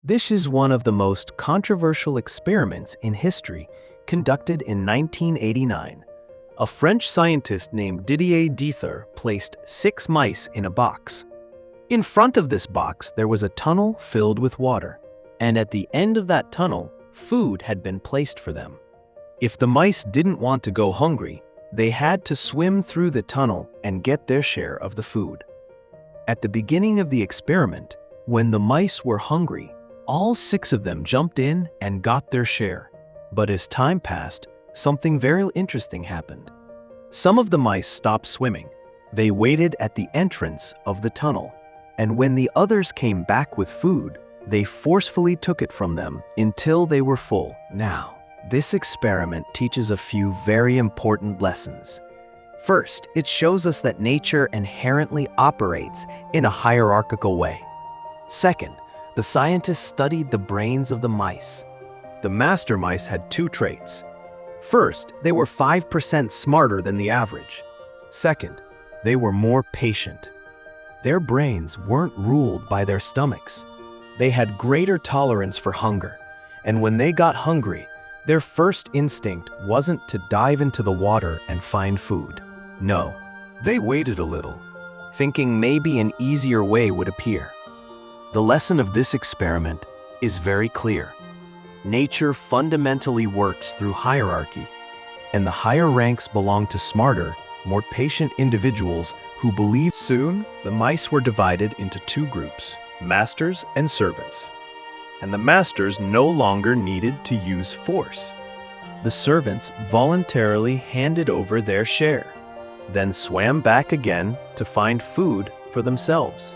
This is one of the most controversial experiments in history, conducted in 1989. A French scientist named Didier Deether placed 6 mice in a box. In front of this box, there was a tunnel filled with water, and at the end of that tunnel, food had been placed for them. If the mice didn't want to go hungry, they had to swim through the tunnel and get their share of the food. At the beginning of the experiment, when the mice were hungry, all 6 of them jumped in and got their share. But as time passed, something very interesting happened. Some of the mice stopped swimming. They waited at the entrance of the tunnel, and when the others came back with food, they forcefully took it from them until they were full. Now, this experiment teaches a few very important lessons. First, it shows us that nature inherently operates in a hierarchical way. Second, the scientists studied the brains of the mice. The master mice had 2 traits. First, they were 5% smarter than the average. Second, they were more patient. Their brains weren't ruled by their stomachs. They had greater tolerance for hunger, and when they got hungry, their first instinct wasn't to dive into the water and find food. No, they waited a little, thinking maybe an easier way would appear. The lesson of this experiment is very clear. Nature fundamentally works through hierarchy, and the higher ranks belong to smarter, more patient individuals who believe. Soon, the mice were divided into 2 groups, masters and servants. And the masters no longer needed to use force. The servants voluntarily handed over their share, then swam back again to find food for themselves.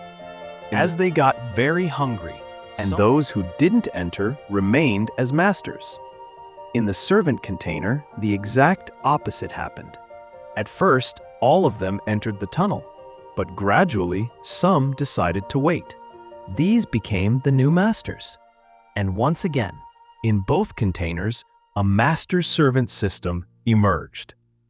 As they got very hungry, and those who didn't enter remained as masters. In the servant container, the exact opposite happened. At first, all of them entered the tunnel, but gradually, some decided to wait. These became the new masters. And once again, in both containers, a master-servant system emerged.